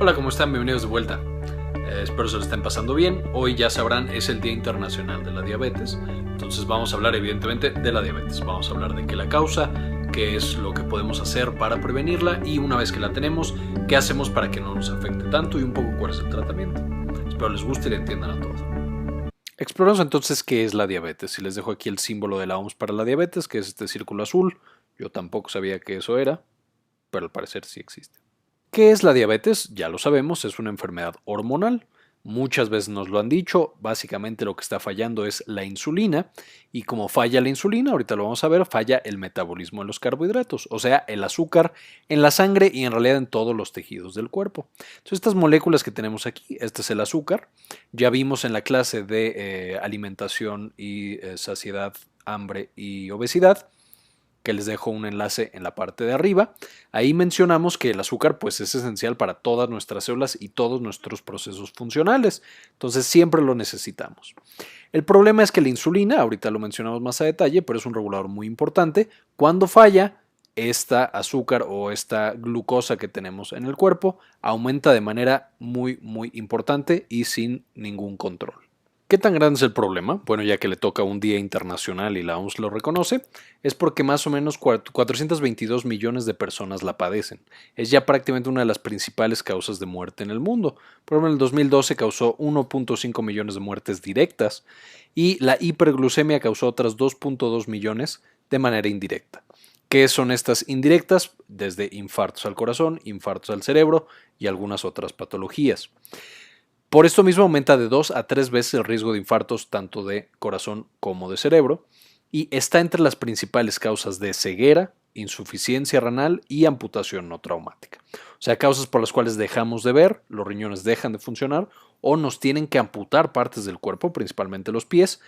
Hola, ¿cómo están? Bienvenidos de vuelta. Espero se lo estén pasando bien. Hoy ya sabrán, es el Día Internacional de la Diabetes. Entonces vamos a hablar evidentemente de la diabetes. Vamos a hablar de qué la causa, qué es lo que podemos hacer para prevenirla y una vez que la tenemos, qué hacemos para que no nos afecte tanto y un poco cuál es el tratamiento. Espero les guste y le entiendan a todos. Exploramos entonces qué es la diabetes y les dejo aquí el símbolo de la OMS para la diabetes, que es este círculo azul. Yo tampoco sabía que eso era, pero al parecer sí existe. ¿Qué es la diabetes? Ya lo sabemos, es una enfermedad hormonal. Muchas veces nos lo han dicho, básicamente lo que está fallando es la insulina y como falla la insulina, ahorita lo vamos a ver, falla el metabolismo de los carbohidratos, o sea, el azúcar en la sangre y en realidad en todos los tejidos del cuerpo. Entonces estas moléculas que tenemos aquí, este es el azúcar, ya vimos en la clase de alimentación y saciedad, hambre y obesidad, que les dejo un enlace en la parte de arriba. Ahí mencionamos que el azúcar pues es esencial para todas nuestras células y todos nuestros procesos funcionales, entonces siempre lo necesitamos. El problema es que la insulina, ahorita lo mencionamos más a detalle, pero es un regulador muy importante. Cuando falla, esta azúcar o esta glucosa que tenemos en el cuerpo aumenta de manera muy importante y sin ningún control. ¿Qué tan grande es el problema? Bueno, ya que le toca un día internacional y la OMS lo reconoce, es porque más o menos 422 millones de personas la padecen. Es ya prácticamente una de las principales causas de muerte en el mundo. Por ejemplo, en el 2012 causó 1.5 millones de muertes directas y la hiperglucemia causó otras 2.2 millones de manera indirecta. ¿Qué son estas indirectas? Desde infartos al corazón, infartos al cerebro y algunas otras patologías. Por esto mismo aumenta de 2 a 3 veces el riesgo de infartos tanto de corazón como de cerebro y está entre las principales causas de ceguera, insuficiencia renal y amputación no traumática. O sea, causas por las cuales dejamos de ver, los riñones dejan de funcionar o nos tienen que amputar partes del cuerpo, principalmente los pies,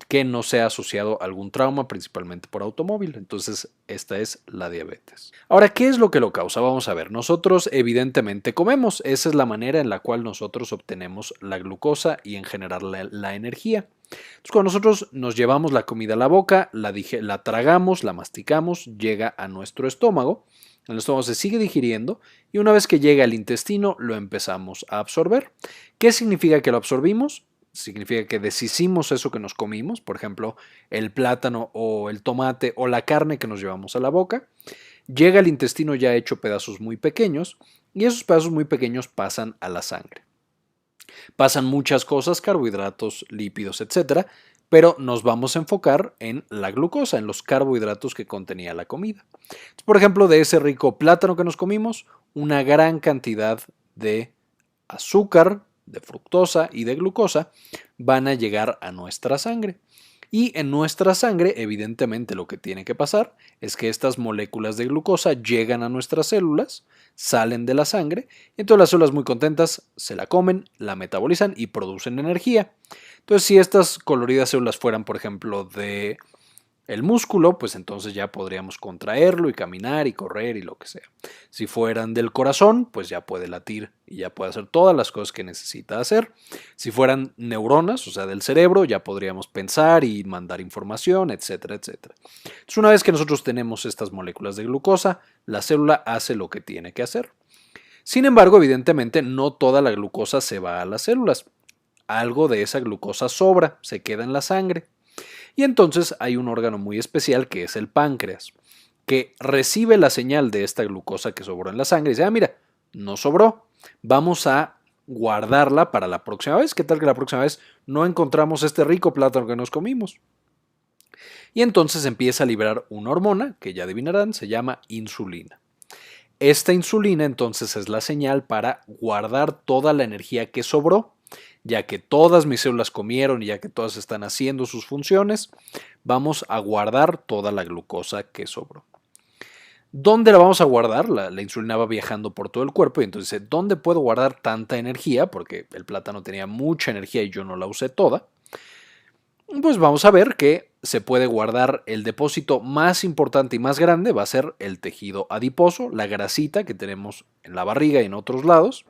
que no sea asociado a algún trauma, principalmente por automóvil. Entonces, esta es la diabetes. Ahora, ¿qué es lo que lo causa? Vamos a ver. Nosotros evidentemente comemos. Esa es la manera en la cual nosotros obtenemos la glucosa y en general la energía. Entonces, cuando nosotros nos llevamos la comida a la boca, la tragamos, la masticamos, llega a nuestro estómago. El estómago se sigue digiriendo y una vez que llega al intestino lo empezamos a absorber. ¿Qué significa que lo absorbimos? Significa que deshicimos eso que nos comimos, por ejemplo, el plátano o el tomate o la carne que nos llevamos a la boca. Llega al intestino ya hecho pedazos muy pequeños y esos pedazos muy pequeños pasan a la sangre. Pasan muchas cosas, carbohidratos, lípidos, etcétera, pero nos vamos a enfocar en la glucosa, en los carbohidratos que contenía la comida. Por ejemplo, de ese rico plátano que nos comimos, una gran cantidad de azúcar, de fructosa y de glucosa van a llegar a nuestra sangre. Y en nuestra sangre, evidentemente, lo que tiene que pasar es que estas moléculas de glucosa llegan a nuestras células, salen de la sangre, y entonces las células muy contentas se la comen, la metabolizan y producen energía. Entonces, si estas coloridas células fueran, por ejemplo, de el músculo, pues entonces ya podríamos contraerlo y caminar y correr y lo que sea. Si fueran del corazón, pues ya puede latir y ya puede hacer todas las cosas que necesita hacer. Si fueran neuronas, o sea, del cerebro, ya podríamos pensar y mandar información, etcétera, etcétera. Entonces, una vez que nosotros tenemos estas moléculas de glucosa, la célula hace lo que tiene que hacer. Sin embargo, evidentemente, no toda la glucosa se va a las células. Algo de esa glucosa sobra, se queda en la sangre. Y entonces hay un órgano muy especial que es el páncreas, que recibe la señal de esta glucosa que sobró en la sangre y dice, mira, no sobró, vamos a guardarla para la próxima vez. ¿Qué tal que la próxima vez no encontramos este rico plátano que nos comimos? Y entonces empieza a liberar una hormona, que ya adivinarán, se llama insulina. Esta insulina entonces es la señal para guardar toda la energía que sobró. Ya que todas mis células comieron y ya que todas están haciendo sus funciones, vamos a guardar toda la glucosa que sobró. ¿Dónde la vamos a guardar? La insulina va viajando por todo el cuerpo y entonces, ¿dónde puedo guardar tanta energía? Porque el plátano tenía mucha energía y yo no la usé toda. Pues vamos a ver que se puede guardar el depósito más importante y más grande, va a ser el tejido adiposo, la grasita que tenemos en la barriga y en otros lados.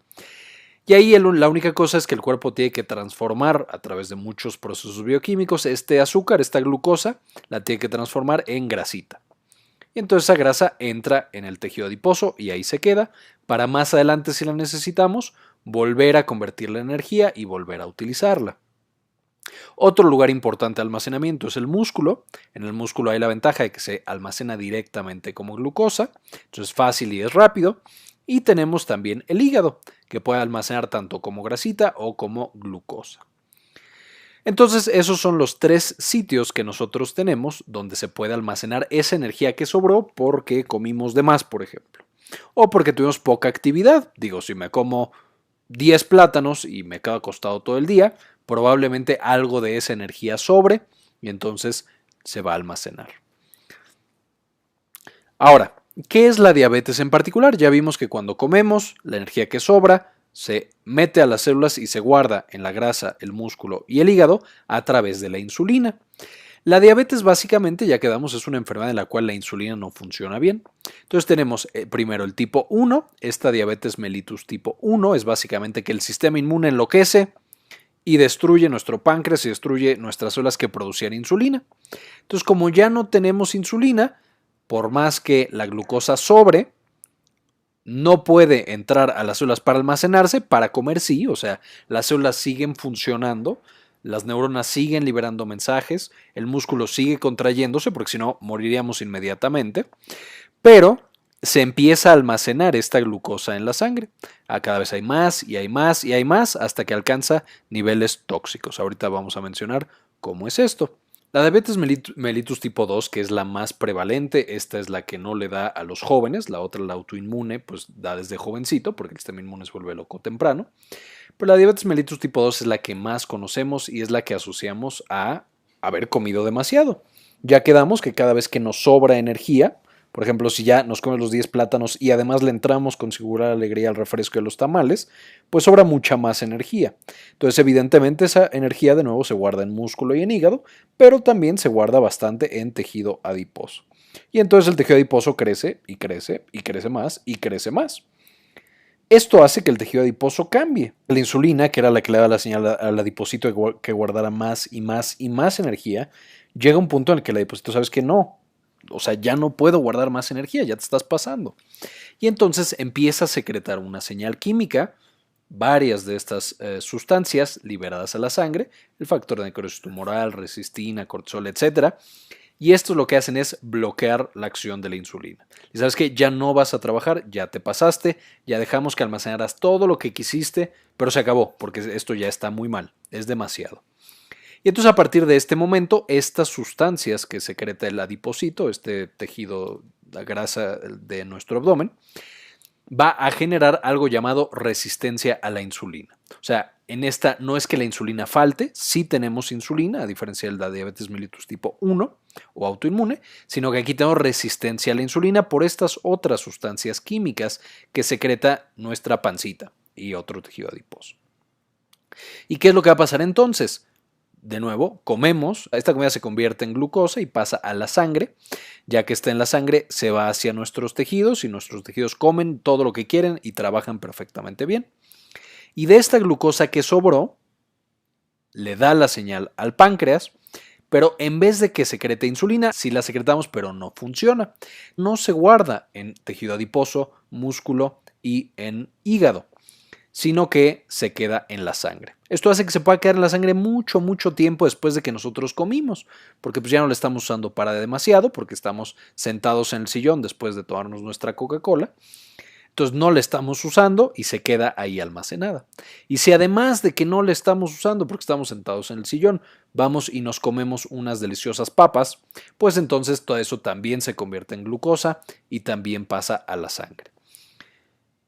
Y ahí la única cosa es que el cuerpo tiene que transformar a través de muchos procesos bioquímicos este azúcar, esta glucosa, la tiene que transformar en grasita. y entonces esa grasa entra en el tejido adiposo y ahí se queda para más adelante, si la necesitamos, volver a convertirla en energía y volver a utilizarla. Otro lugar importante de almacenamiento es el músculo. En el músculo hay la ventaja de que se almacena directamente como glucosa, entonces es fácil y es rápido. Y tenemos también el hígado, que puede almacenar tanto como grasita o como glucosa. Entonces esos son los 3 sitios que nosotros tenemos donde se puede almacenar esa energía que sobró porque comimos de más, por ejemplo. O porque tuvimos poca actividad. Digo, si me como 10 plátanos y me quedo acostado todo el día, probablemente algo de esa energía sobre y entonces se va a almacenar. Ahora, ¿qué es la diabetes en particular? Ya vimos que cuando comemos, la energía que sobra se mete a las células y se guarda en la grasa, el músculo y el hígado a través de la insulina. La diabetes básicamente, ya quedamos, es una enfermedad en la cual la insulina no funciona bien. Entonces tenemos primero el tipo 1, esta diabetes mellitus tipo 1 es básicamente que el sistema inmune enloquece y destruye nuestro páncreas y destruye nuestras células que producían insulina. Entonces como ya no tenemos insulina, por más que la glucosa sobre, no puede entrar a las células para almacenarse, para comer sí, o sea, las células siguen funcionando, las neuronas siguen liberando mensajes, el músculo sigue contrayéndose, porque si no moriríamos inmediatamente, pero se empieza a almacenar esta glucosa en la sangre. Cada vez hay más y hay más y hay más hasta que alcanza niveles tóxicos. Ahorita vamos a mencionar cómo es esto. La diabetes mellitus tipo 2, que es la más prevalente, esta es la que no le da a los jóvenes, la otra, la autoinmune, pues da desde jovencito, porque el sistema inmune se vuelve loco temprano. Pero la diabetes mellitus tipo 2 es la que más conocemos y es la que asociamos a haber comido demasiado. Ya quedamos que cada vez que nos sobra energía, por ejemplo, si ya nos comemos los 10 plátanos y además le entramos con singular alegría al refresco de los tamales, pues sobra mucha más energía. Entonces, evidentemente, esa energía de nuevo se guarda en músculo y en hígado, pero también se guarda bastante en tejido adiposo. Y entonces el tejido adiposo crece y crece y crece más y crece más. Esto hace que el tejido adiposo cambie. La insulina, que era la que le daba la señal al adiposito que guardara más y más y más energía, llega a un punto en el que el adiposito sabes que no. O sea, ya no puedo guardar más energía, ya te estás pasando. Y entonces empieza a secretar una señal química, varias de estas sustancias liberadas a la sangre, el factor de necrosis tumoral, resistina, cortisol, etc. Y esto lo que hacen es bloquear la acción de la insulina. Y sabes que ya no vas a trabajar, ya te pasaste, ya dejamos que almacenaras todo lo que quisiste, pero se acabó, porque esto ya está muy mal, es demasiado. Y entonces a partir de este momento, estas sustancias que secreta el adipocito, este tejido, la grasa de nuestro abdomen, va a generar algo llamado resistencia a la insulina. O sea, en esta no es que la insulina falte, sí tenemos insulina, a diferencia de la diabetes mellitus tipo 1 o autoinmune, sino que aquí tenemos resistencia a la insulina por estas otras sustancias químicas que secreta nuestra pancita y otro tejido adiposo. ¿Y qué es lo que va a pasar entonces? De nuevo, comemos, esta comida se convierte en glucosa y pasa a la sangre. Ya que está en la sangre, se va hacia nuestros tejidos y nuestros tejidos comen todo lo que quieren y trabajan perfectamente bien. Y de esta glucosa que sobró, le da la señal al páncreas, pero en vez de que secrete insulina, sí la secretamos, pero no funciona. No se guarda en tejido adiposo, músculo y en hígado, sino que se queda en la sangre. Esto hace que se pueda quedar en la sangre mucho tiempo después de que nosotros comimos, porque pues ya no la estamos usando para demasiado, porque estamos sentados en el sillón después de tomarnos nuestra Coca-Cola. Entonces no la estamos usando y se queda ahí almacenada. Y si además de que no la estamos usando porque estamos sentados en el sillón, vamos y nos comemos unas deliciosas papas, pues entonces todo eso también se convierte en glucosa y también pasa a la sangre.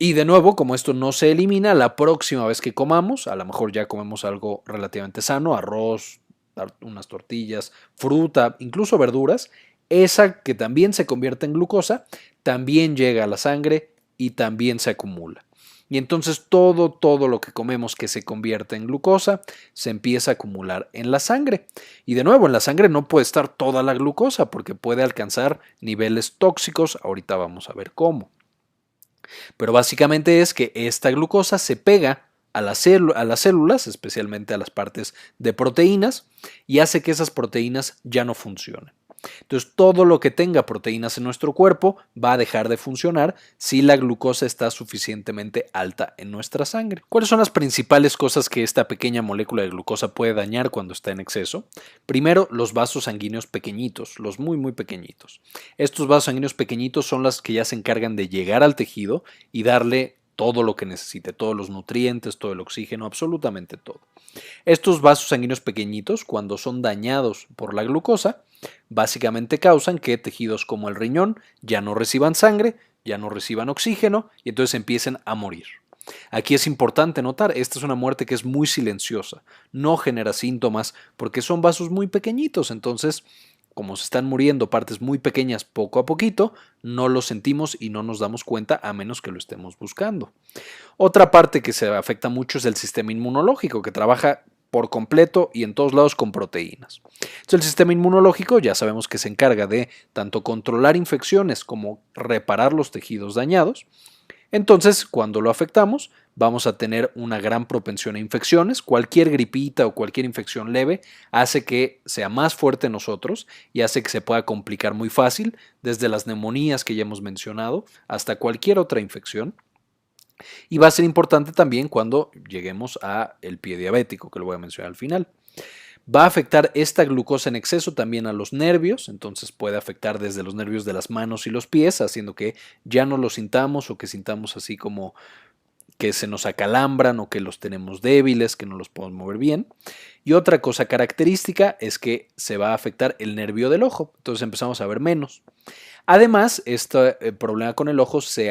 Y de nuevo, como esto no se elimina, la próxima vez que comamos, a lo mejor ya comemos algo relativamente sano, arroz, unas tortillas, fruta, incluso verduras, esa que también se convierte en glucosa, también llega a la sangre y también se acumula. Y entonces todo lo que comemos que se convierte en glucosa se empieza a acumular en la sangre. Y de nuevo, en la sangre no puede estar toda la glucosa porque puede alcanzar niveles tóxicos. Ahorita vamos a ver cómo. Pero básicamente es que esta glucosa se pega a las células, especialmente a las partes de proteínas, y hace que esas proteínas ya no funcionen. Entonces todo lo que tenga proteínas en nuestro cuerpo va a dejar de funcionar si la glucosa está suficientemente alta en nuestra sangre. ¿Cuáles son las principales cosas que esta pequeña molécula de glucosa puede dañar cuando está en exceso? Primero, los vasos sanguíneos pequeñitos, los muy pequeñitos. Estos vasos sanguíneos pequeñitos son los que ya se encargan de llegar al tejido y darle todo lo que necesite, todos los nutrientes, todo el oxígeno, absolutamente todo. Estos vasos sanguíneos pequeñitos, cuando son dañados por la glucosa, básicamente causan que tejidos como el riñón ya no reciban sangre, ya no reciban oxígeno y entonces empiecen a morir. Aquí es importante notar, esta es una muerte que es muy silenciosa, no genera síntomas porque son vasos muy pequeñitos, entonces como se están muriendo partes muy pequeñas poco a poquito, no lo sentimos y no nos damos cuenta a menos que lo estemos buscando. Otra parte que se afecta mucho es el sistema inmunológico, que trabaja por completo y en todos lados con proteínas. Entonces, el sistema inmunológico ya sabemos que se encarga de tanto controlar infecciones como reparar los tejidos dañados. Entonces, cuando lo afectamos, vamos a tener una gran propensión a infecciones. Cualquier gripita o cualquier infección leve hace que sea más fuerte en nosotros y hace que se pueda complicar muy fácil, desde las neumonías que ya hemos mencionado hasta cualquier otra infección. Y va a ser importante también cuando lleguemos al pie diabético, que lo voy a mencionar al final. Va a afectar esta glucosa en exceso también a los nervios, entonces puede afectar desde los nervios de las manos y los pies, haciendo que ya no los sintamos o que sintamos así como que se nos acalambran o que los tenemos débiles, que no los podemos mover bien. Y otra cosa característica es que se va a afectar el nervio del ojo, entonces empezamos a ver menos. Además, este problema con el ojo se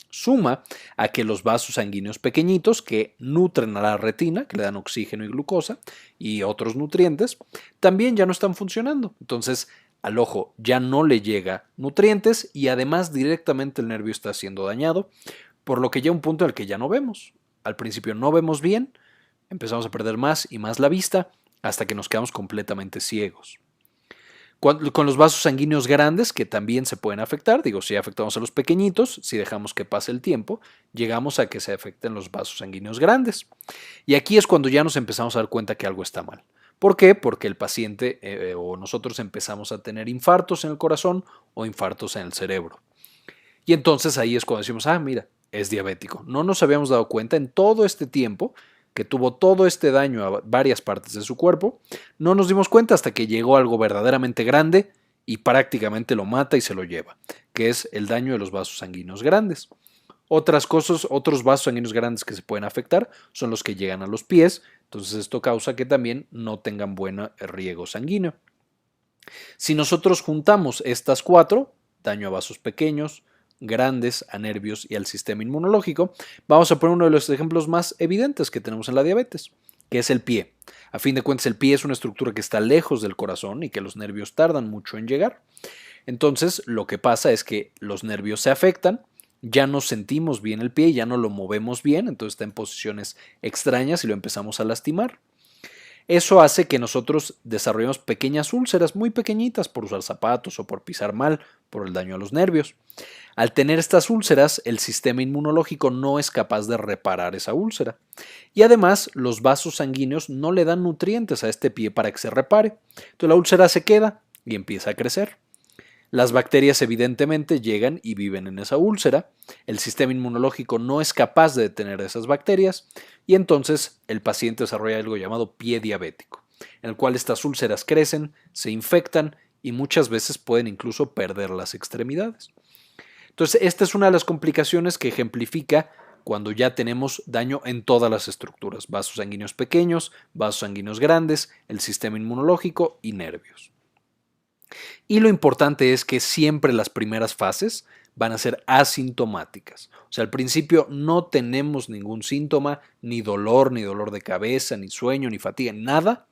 suma a que los vasos sanguíneos pequeñitos que nutren a la retina, que le dan oxígeno y glucosa y otros nutrientes, también ya no están funcionando. Entonces, al ojo ya no le llega nutrientes y además directamente el nervio está siendo dañado, por lo que llega un punto en el que ya no vemos. Al principio no vemos bien, empezamos a perder más y más la vista hasta que nos quedamos completamente ciegos. Con los vasos sanguíneos grandes, que también se pueden afectar, digo, si afectamos a los pequeñitos, si dejamos que pase el tiempo, llegamos a que se afecten los vasos sanguíneos grandes. Y aquí es cuando ya nos empezamos a dar cuenta que algo está mal. ¿Por qué? Porque el paciente o nosotros empezamos a tener infartos en el corazón o infartos en el cerebro. Y entonces ahí es cuando decimos, mira, es diabético. No nos habíamos dado cuenta en todo este tiempo que tuvo todo este daño a varias partes de su cuerpo, no nos dimos cuenta hasta que llegó algo verdaderamente grande y prácticamente lo mata y se lo lleva, que es el daño de los vasos sanguíneos grandes. Otras cosas, otros vasos sanguíneos grandes que se pueden afectar son los que llegan a los pies, entonces esto causa que también no tengan buen riego sanguíneo. Si nosotros juntamos estas cuatro, daño a vasos pequeños, grandes, a nervios y al sistema inmunológico, vamos a poner uno de los ejemplos más evidentes que tenemos en la diabetes, que es el pie. A fin de cuentas, el pie es una estructura que está lejos del corazón y que los nervios tardan mucho en llegar. Entonces, lo que pasa es que los nervios se afectan, ya no sentimos bien el pie, ya no lo movemos bien, entonces está en posiciones extrañas y lo empezamos a lastimar. Eso hace que nosotros desarrollemos pequeñas úlceras muy pequeñitas por usar zapatos o por pisar mal, por el daño a los nervios. Al tener estas úlceras, el sistema inmunológico no es capaz de reparar esa úlcera. Y además, los vasos sanguíneos no le dan nutrientes a este pie para que se repare. Entonces la úlcera se queda y empieza a crecer. Las bacterias evidentemente llegan y viven en esa úlcera. El sistema inmunológico no es capaz de detener esas bacterias y entonces el paciente desarrolla algo llamado pie diabético, en el cual estas úlceras crecen, se infectan y muchas veces pueden incluso perder las extremidades. Entonces, esta es una de las complicaciones que ejemplifica cuando ya tenemos daño en todas las estructuras, vasos sanguíneos pequeños, vasos sanguíneos grandes, el sistema inmunológico y nervios. Y lo importante es que siempre las primeras fases van a ser asintomáticas. O sea, al principio no tenemos ningún síntoma, ni dolor de cabeza, ni sueño, ni fatiga, nada.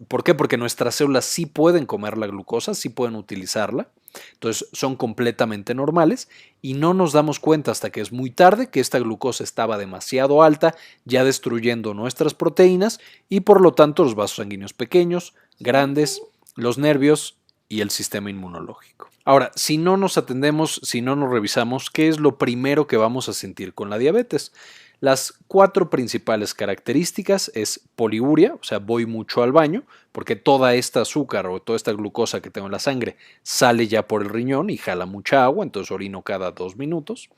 ¿Por qué? Porque nuestras células sí pueden comer la glucosa, sí pueden utilizarla. Entonces son completamente normales y no nos damos cuenta hasta que es muy tarde que esta glucosa estaba demasiado alta, ya destruyendo nuestras proteínas y por lo tanto los vasos sanguíneos pequeños, grandes, los nervios y el sistema inmunológico. Ahora, si no nos atendemos, si no nos revisamos, ¿qué es lo primero que vamos a sentir con la diabetes? Las 4 principales características es poliuria, o sea, voy mucho al baño, porque toda esta azúcar o toda esta glucosa que tengo en la sangre sale ya por el riñón y jala mucha agua, entonces orino cada 2 minutos.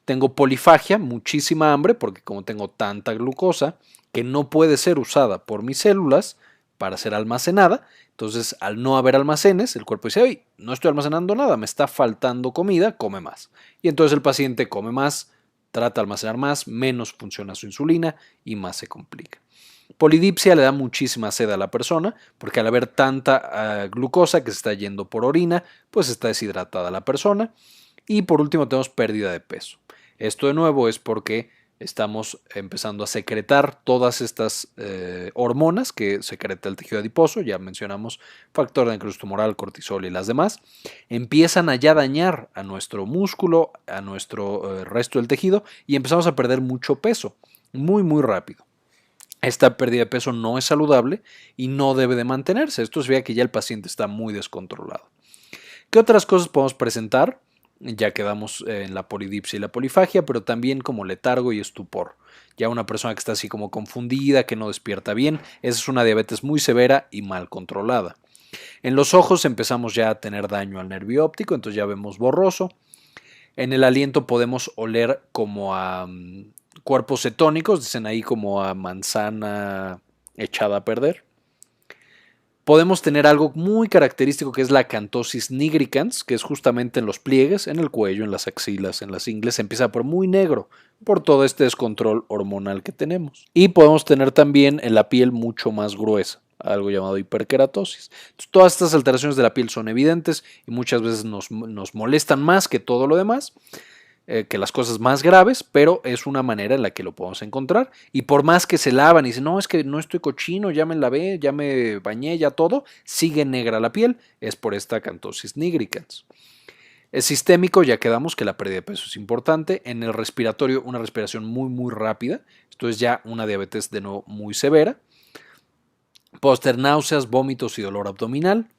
Tengo polifagia, muchísima hambre, porque como tengo tanta glucosa que no puede ser usada por mis células para ser almacenada, entonces al no haber almacenes, el cuerpo dice, oye, no estoy almacenando nada, me está faltando comida, come más. Y entonces el paciente come más, trata de almacenar más, menos funciona su insulina y más se complica. Polidipsia le da muchísima sed a la persona porque al haber tanta glucosa que se está yendo por orina, pues está deshidratada la persona. Y por último tenemos pérdida de peso. Esto de nuevo es porque estamos empezando a secretar todas estas hormonas que secreta el tejido adiposo, ya mencionamos factor de necrosis tumoral, cortisol y las demás, empiezan a ya dañar a nuestro músculo, a nuestro resto del tejido y empezamos a perder mucho peso, muy rápido. Esta pérdida de peso no es saludable y no debe de mantenerse. Esto significa que ya el paciente está muy descontrolado. ¿Qué otras cosas podemos presentar? Ya quedamos en la polidipsia y la polifagia, pero también como letargo y estupor. Ya una persona que está así como confundida, que no despierta bien, esa es una diabetes muy severa y mal controlada. En los ojos empezamos ya a tener daño al nervio óptico, entonces ya vemos borroso. En el aliento podemos oler como a cuerpos cetónicos, dicen ahí como a manzana echada a perder. Podemos tener algo muy característico que es la acantosis nigricans, que es justamente en los pliegues, en el cuello, en las axilas, en las ingles, se empieza por muy negro por todo este descontrol hormonal que tenemos. Y podemos tener también en la piel mucho más gruesa, algo llamado hiperkeratosis. Entonces, todas estas alteraciones de la piel son evidentes y muchas veces nos molestan más que todo lo demás. Que las cosas más graves, pero es una manera en la que lo podemos encontrar. Y por más que se lavan y dicen, no, es que no estoy cochino, ya me lavé, ya me bañé, ya todo, sigue negra la piel, es por esta acantosis nigricans. El sistémico, ya quedamos que la pérdida de peso es importante. En el respiratorio, una respiración muy rápida. Esto es ya una diabetes de nuevo muy severa. Podemos tener náuseas, vómitos y dolor abdominal.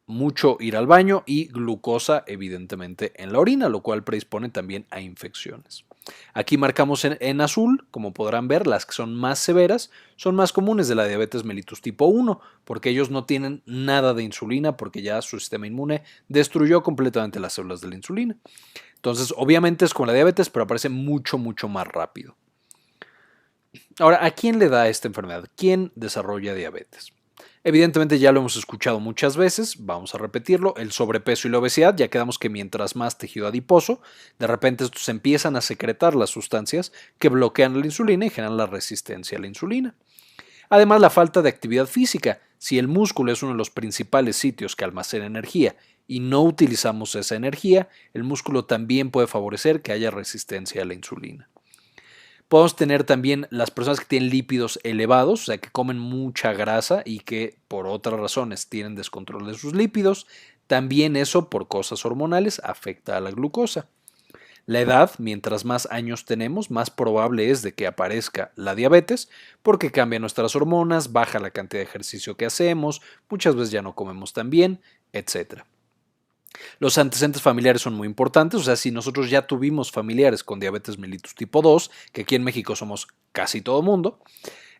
Mucho ir al baño y glucosa evidentemente en la orina, lo cual predispone también a infecciones. Aquí marcamos en azul, como podrán ver, las que son más severas son más comunes de la diabetes mellitus tipo 1, porque ellos no tienen nada de insulina, porque ya su sistema inmune destruyó completamente las células de la insulina. Entonces, obviamente es como la diabetes, pero aparece mucho más rápido. Ahora, ¿a quién le da esta enfermedad? ¿Quién desarrolla diabetes? Evidentemente ya lo hemos escuchado muchas veces, vamos a repetirlo, el sobrepeso y la obesidad, ya quedamos que mientras más tejido adiposo, de repente estos empiezan a secretar las sustancias que bloquean la insulina y generan la resistencia a la insulina. Además, la falta de actividad física, si el músculo es uno de los principales sitios que almacena energía y no utilizamos esa energía, el músculo también puede favorecer que haya resistencia a la insulina. Podemos tener también las personas que tienen lípidos elevados, o sea, que comen mucha grasa y que por otras razones tienen descontrol de sus lípidos. También eso, por cosas hormonales, afecta a la glucosa. La edad, mientras más años tenemos, más probable es de que aparezca la diabetes, porque cambian nuestras hormonas, baja la cantidad de ejercicio que hacemos, muchas veces ya no comemos tan bien, etc. Los antecedentes familiares son muy importantes, o sea, si nosotros ya tuvimos familiares con diabetes mellitus tipo 2, que aquí en México somos casi todo mundo,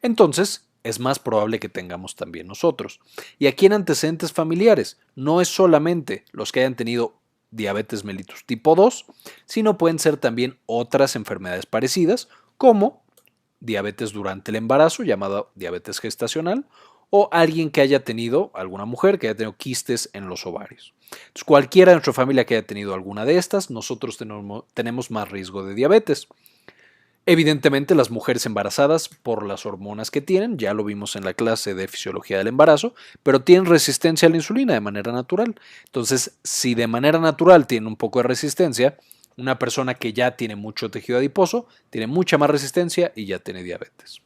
entonces es más probable que tengamos también nosotros. Y aquí en antecedentes familiares no es solamente los que hayan tenido diabetes mellitus tipo 2, sino pueden ser también otras enfermedades parecidas, como diabetes durante el embarazo, llamada diabetes gestacional, o alguien que haya tenido, alguna mujer que haya tenido quistes en los ovarios. Entonces, cualquiera de nuestra familia que haya tenido alguna de estas, nosotros tenemos más riesgo de diabetes. Evidentemente, las mujeres embarazadas, por las hormonas que tienen, ya lo vimos en la clase de fisiología del embarazo, pero tienen resistencia a la insulina de manera natural. Entonces, si de manera natural tienen un poco de resistencia, una persona que ya tiene mucho tejido adiposo, tiene mucha más resistencia y ya tiene diabetes.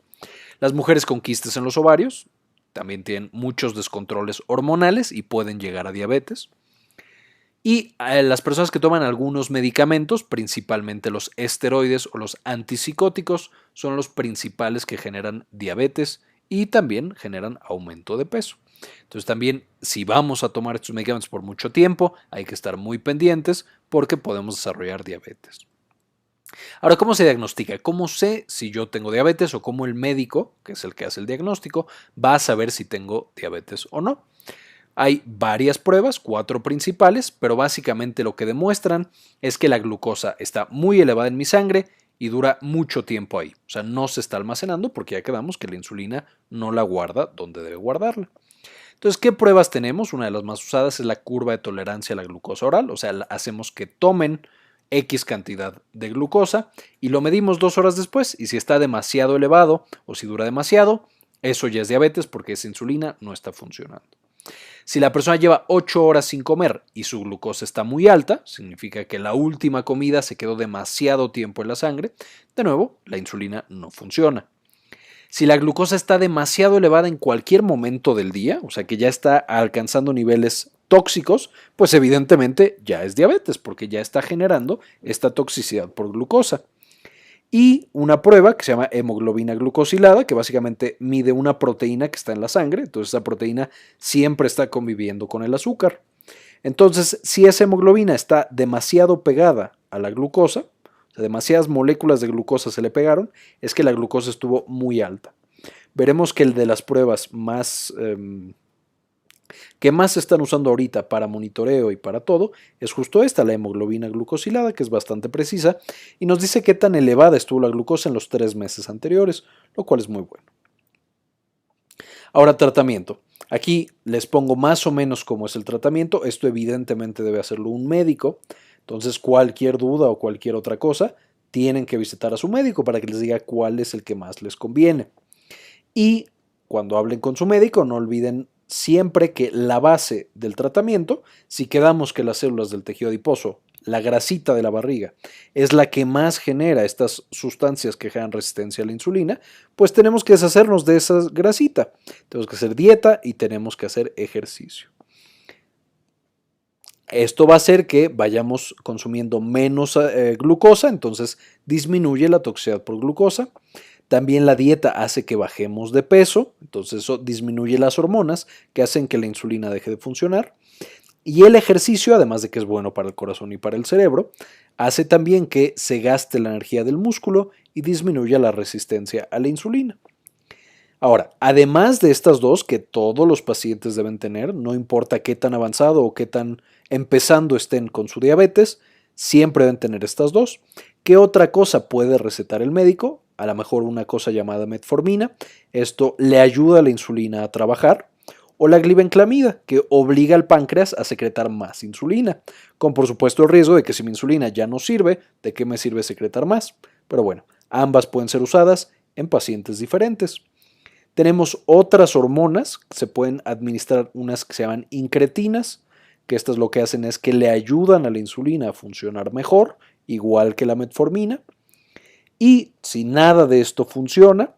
Las mujeres con quistes en los ovarios también tienen muchos descontroles hormonales y pueden llegar a diabetes. Y las personas que toman algunos medicamentos, principalmente los esteroides o los antipsicóticos, son los principales que generan diabetes y también generan aumento de peso. Entonces también si vamos a tomar estos medicamentos por mucho tiempo, hay que estar muy pendientes porque podemos desarrollar diabetes. Ahora, ¿cómo se diagnostica? ¿Cómo sé si yo tengo diabetes o cómo el médico, que es el que hace el diagnóstico, va a saber si tengo diabetes o no? Hay varias pruebas, 4 principales, pero básicamente lo que demuestran es que la glucosa está muy elevada en mi sangre y dura mucho tiempo ahí. O sea, no se está almacenando porque ya quedamos que la insulina no la guarda donde debe guardarla. Entonces, ¿qué pruebas tenemos? Una de las más usadas es la curva de tolerancia a la glucosa oral, o sea, hacemos que tomen X cantidad de glucosa y lo medimos 2 horas después y si está demasiado elevado o si dura demasiado, eso ya es diabetes porque esa insulina no está funcionando. Si la persona lleva 8 horas sin comer y su glucosa está muy alta, significa que la última comida se quedó demasiado tiempo en la sangre, de nuevo, la insulina no funciona. Si la glucosa está demasiado elevada en cualquier momento del día, o sea que ya está alcanzando niveles tóxicos, pues evidentemente ya es diabetes porque ya está generando esta toxicidad por glucosa. Y una prueba que se llama hemoglobina glucosilada, que básicamente mide una proteína que está en la sangre, entonces esa proteína siempre está conviviendo con el azúcar. Entonces, si esa hemoglobina está demasiado pegada a la glucosa, o sea, demasiadas moléculas de glucosa se le pegaron, es que la glucosa estuvo muy alta. Veremos que el de las pruebas que más se están usando ahorita para monitoreo y para todo es justo esta, la hemoglobina glucosilada, que es bastante precisa y nos dice qué tan elevada estuvo la glucosa en los 3 meses anteriores, lo cual es muy bueno. Ahora, tratamiento. Aquí les pongo más o menos cómo es el tratamiento. Esto evidentemente debe hacerlo un médico. Entonces, cualquier duda o cualquier otra cosa, tienen que visitar a su médico para que les diga cuál es el que más les conviene. Y cuando hablen con su médico, no olviden siempre que la base del tratamiento, si quedamos que las células del tejido adiposo, la grasita de la barriga, es la que más genera estas sustancias que generan resistencia a la insulina, pues tenemos que deshacernos de esa grasita. Tenemos que hacer dieta y tenemos que hacer ejercicio. Esto va a hacer que vayamos consumiendo menos glucosa, entonces disminuye la toxicidad por glucosa. También la dieta hace que bajemos de peso, entonces eso disminuye las hormonas que hacen que la insulina deje de funcionar. Y el ejercicio, además de que es bueno para el corazón y para el cerebro, hace también que se gaste la energía del músculo y disminuya la resistencia a la insulina. Ahora, además de estas dos que todos los pacientes deben tener, no importa qué tan avanzado o qué tan empezando estén con su diabetes, siempre deben tener estas dos. ¿Qué otra cosa puede recetar el médico? A lo mejor una cosa llamada metformina. Esto le ayuda a la insulina a trabajar. O la glibenclamida, que obliga al páncreas a secretar más insulina, con por supuesto el riesgo de que si mi insulina ya no sirve, ¿de qué me sirve secretar más? Pero bueno, ambas pueden ser usadas en pacientes diferentes. Tenemos otras hormonas, se pueden administrar unas que se llaman incretinas, que estas lo que hacen es que le ayudan a la insulina a funcionar mejor, igual que la metformina. Y si nada de esto funciona,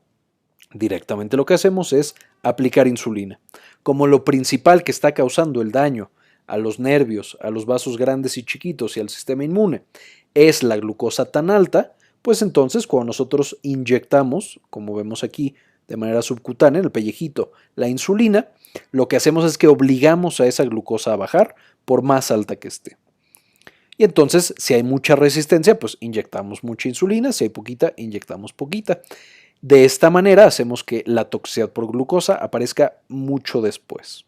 directamente lo que hacemos es aplicar insulina. Como lo principal que está causando el daño a los nervios, a los vasos grandes y chiquitos y al sistema inmune es la glucosa tan alta, pues entonces cuando nosotros inyectamos, como vemos aquí, de manera subcutánea, en el pellejito, la insulina, lo que hacemos es que obligamos a esa glucosa a bajar por más alta que esté. Y entonces, si hay mucha resistencia, pues inyectamos mucha insulina, si hay poquita, inyectamos poquita. De esta manera hacemos que la toxicidad por glucosa aparezca mucho después.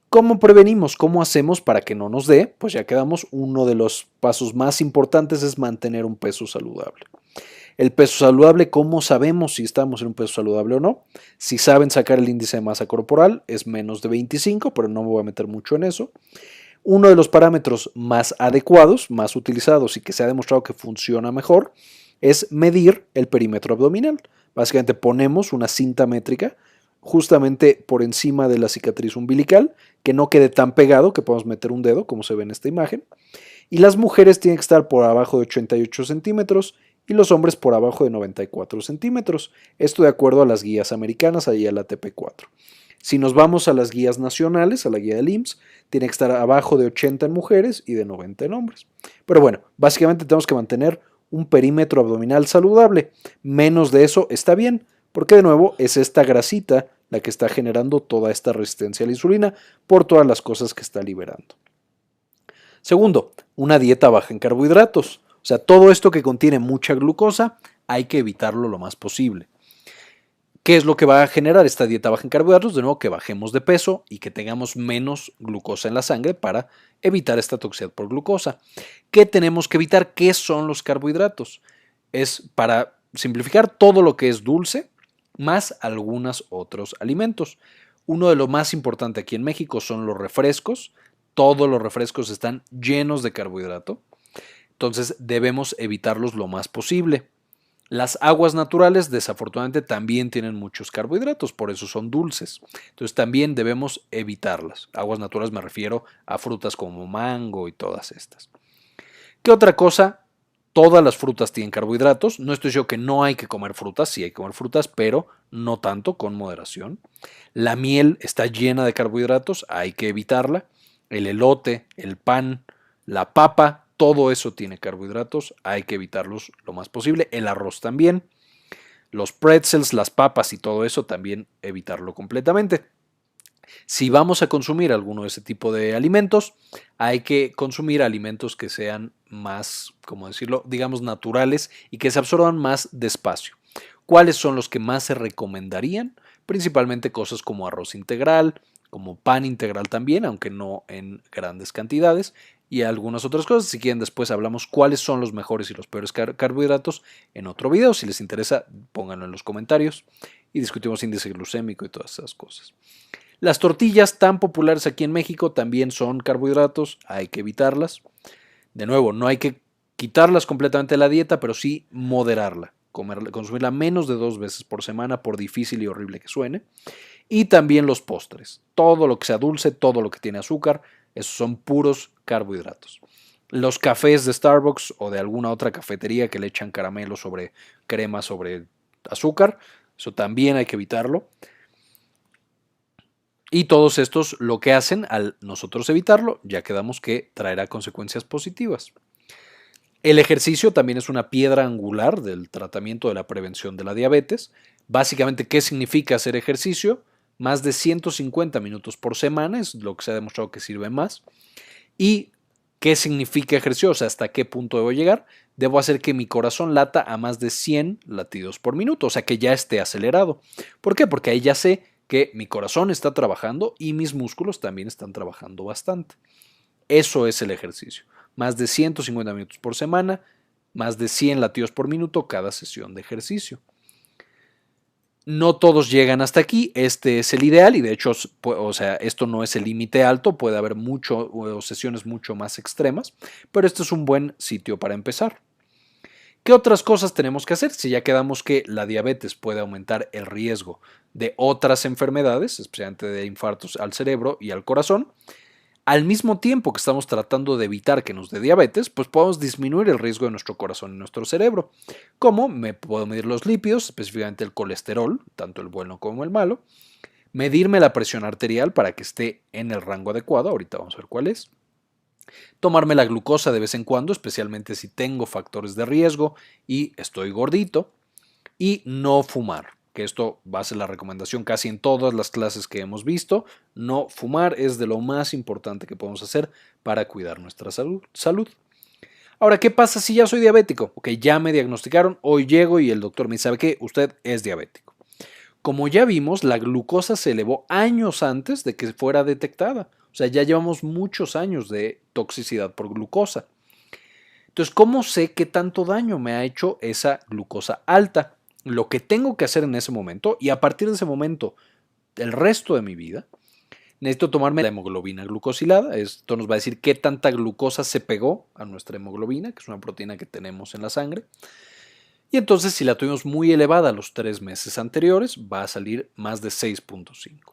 ¿Cómo prevenimos? ¿Cómo hacemos para que no nos dé? Pues ya quedamos, uno de los pasos más importantes es mantener un peso saludable. El peso saludable, ¿cómo sabemos si estamos en un peso saludable o no? Si saben sacar el índice de masa corporal, es menos de 25, pero no me voy a meter mucho en eso. Uno de los parámetros más adecuados, más utilizados y que se ha demostrado que funciona mejor, es medir el perímetro abdominal. Básicamente ponemos una cinta métrica justamente por encima de la cicatriz umbilical, que no quede tan pegado que podamos meter un dedo, como se ve en esta imagen. Y las mujeres tienen que estar por abajo de 88 centímetros y los hombres por abajo de 94 centímetros. Esto de acuerdo a las guías americanas, ahí a la TP4. Si nos vamos a las guías nacionales, a la guía del IMSS, tiene que estar abajo de 80 en mujeres y de 90 en hombres. Pero bueno, básicamente tenemos que mantener un perímetro abdominal saludable. Menos de eso está bien, porque de nuevo es esta grasita la que está generando toda esta resistencia a la insulina por todas las cosas que está liberando. Segundo, una dieta baja en carbohidratos. O sea, todo esto que contiene mucha glucosa hay que evitarlo lo más posible. ¿Qué es lo que va a generar esta dieta baja en carbohidratos? De nuevo, que bajemos de peso y que tengamos menos glucosa en la sangre para evitar esta toxicidad por glucosa. ¿Qué tenemos que evitar? ¿Qué son los carbohidratos? Es, para simplificar, todo lo que es dulce más algunos otros alimentos. Uno de los más importantes aquí en México son los refrescos. Todos los refrescos están llenos de carbohidrato. Entonces debemos evitarlos lo más posible. Las aguas naturales desafortunadamente también tienen muchos carbohidratos, por eso son dulces. Entonces también debemos evitarlas. Aguas naturales me refiero a frutas como mango y todas estas. ¿Qué otra cosa? Todas las frutas tienen carbohidratos. No estoy diciendo que no hay que comer frutas, sí hay que comer frutas, pero no tanto, con moderación. La miel está llena de carbohidratos, hay que evitarla. El elote, el pan, la papa, todo eso tiene carbohidratos, hay que evitarlos lo más posible. El arroz también. Los pretzels, las papas y todo eso también evitarlo completamente. Si vamos a consumir alguno de ese tipo de alimentos, hay que consumir alimentos que sean más, ¿cómo decirlo?, digamos naturales y que se absorban más despacio. ¿Cuáles son los que más se recomendarían? Principalmente cosas como arroz integral, como pan integral también, aunque no en grandes cantidades, y algunas otras cosas. Si quieren, después hablamos cuáles son los mejores y los peores carbohidratos en otro video. Si les interesa, pónganlo en los comentarios y discutimos índice glucémico y todas esas cosas. Las tortillas tan populares aquí en México también son carbohidratos, hay que evitarlas. De nuevo, no hay que quitarlas completamente de la dieta, pero sí moderarla, consumirla menos de 2 veces por semana, por difícil y horrible que suene. Y también los postres, todo lo que sea dulce, todo lo que tiene azúcar, esos son puros carbohidratos. Los cafés de Starbucks o de alguna otra cafetería que le echan caramelo sobre crema sobre azúcar, eso también hay que evitarlo. Y todos estos lo que hacen al nosotros evitarlo, ya quedamos que traerá consecuencias positivas. El ejercicio también es una piedra angular del tratamiento de la prevención de la diabetes. Básicamente, ¿qué significa hacer ejercicio? Más de 150 minutos por semana es lo que se ha demostrado que sirve más. ¿Y qué significa ejercicio? O sea, ¿hasta qué punto debo llegar? Debo hacer que mi corazón lata a más de 100 latidos por minuto, o sea, que ya esté acelerado. ¿Por qué? Porque ahí ya sé que mi corazón está trabajando y mis músculos también están trabajando bastante. Eso es el ejercicio. Más de 150 minutos por semana, más de 100 latidos por minuto cada sesión de ejercicio. No todos llegan hasta aquí, este es el ideal y de hecho, o sea, esto no es el límite alto, puede haber sesiones mucho más extremas, pero este es un buen sitio para empezar. ¿Qué otras cosas tenemos que hacer? Si ya quedamos que la diabetes puede aumentar el riesgo de otras enfermedades, especialmente de infartos al cerebro y al corazón, al mismo tiempo que estamos tratando de evitar que nos dé diabetes, pues podemos disminuir el riesgo de nuestro corazón y nuestro cerebro. ¿Cómo? Me puedo medir los lípidos, específicamente el colesterol, tanto el bueno como el malo, medirme la presión arterial para que esté en el rango adecuado, ahorita vamos a ver cuál es. Tomarme la glucosa de vez en cuando, especialmente si tengo factores de riesgo y estoy gordito. Y no fumar, que esto va a ser la recomendación casi en todas las clases que hemos visto. No fumar es de lo más importante que podemos hacer para cuidar nuestra salud. Ahora, ¿qué pasa si ya soy diabético? Ok, ya me diagnosticaron, hoy llego y el doctor me dice, ¿sabe qué? Usted es diabético. Como ya vimos, la glucosa se elevó años antes de que fuera detectada. O sea, ya llevamos muchos años de toxicidad por glucosa. Entonces, ¿cómo sé qué tanto daño me ha hecho esa glucosa alta? Lo que tengo que hacer en ese momento y a partir de ese momento, el resto de mi vida, necesito tomarme la hemoglobina glucosilada. Esto nos va a decir qué tanta glucosa se pegó a nuestra hemoglobina, que es una proteína que tenemos en la sangre. Y entonces, si la tuvimos muy elevada los 3 meses anteriores, va a salir más de 6.5.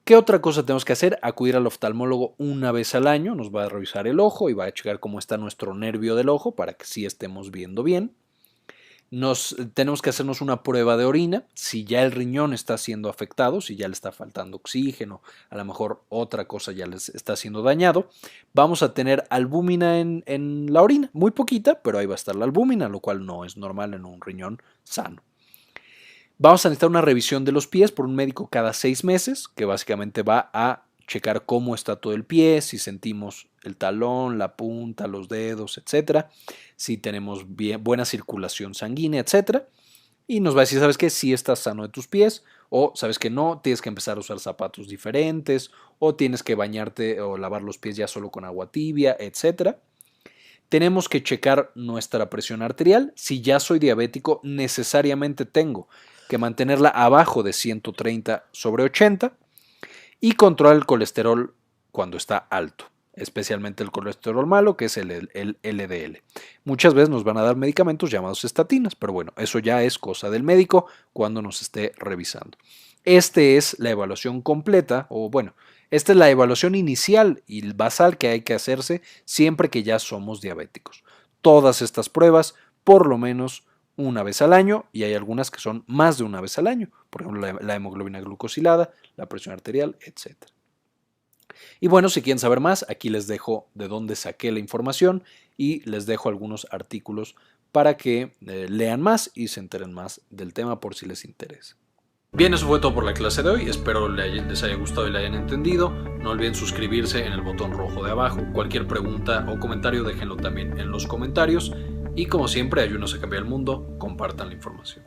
¿Qué otra cosa tenemos que hacer? Acudir al oftalmólogo una vez al año, nos va a revisar el ojo y va a checar cómo está nuestro nervio del ojo para que sí estemos viendo bien. Tenemos que hacernos una prueba de orina, si ya el riñón está siendo afectado, si ya le está faltando oxígeno, a lo mejor otra cosa ya les está siendo dañado. Vamos a tener albúmina en la orina, muy poquita, pero ahí va a estar la albúmina, lo cual no es normal en un riñón sano. Vamos a necesitar una revisión de los pies por un médico cada 6 meses, que básicamente va a checar cómo está todo el pie, si sentimos el talón, la punta, los dedos, etcétera, si tenemos buena circulación sanguínea, etcétera. Y nos va a decir, ¿sabes qué? Si estás sano de tus pies, o sabes que no, tienes que empezar a usar zapatos diferentes, o tienes que bañarte o lavar los pies ya solo con agua tibia, etcétera. Tenemos que checar nuestra presión arterial. Si ya soy diabético, necesariamente tengo que mantenerla abajo de 130/80 y controlar el colesterol cuando está alto, especialmente el colesterol malo, que es el LDL. Muchas veces nos van a dar medicamentos llamados estatinas, pero bueno, eso ya es cosa del médico cuando nos esté revisando. Esta es la evaluación completa, o bueno, esta es la evaluación inicial y basal que hay que hacerse siempre que ya somos diabéticos. Todas estas pruebas, por lo menos una vez al año, y hay algunas que son más de una vez al año, por ejemplo la hemoglobina glucosilada, la presión arterial, etc. Y bueno, si quieren saber más, aquí les dejo de dónde saqué la información y les dejo algunos artículos para que lean más y se enteren más del tema por si les interesa. Bien, eso fue todo por la clase de hoy, espero les haya gustado y la hayan entendido. No olviden suscribirse en el botón rojo de abajo. Cualquier pregunta o comentario déjenlo también en los comentarios y como siempre, ayúdenos a cambiar el mundo, compartan la información.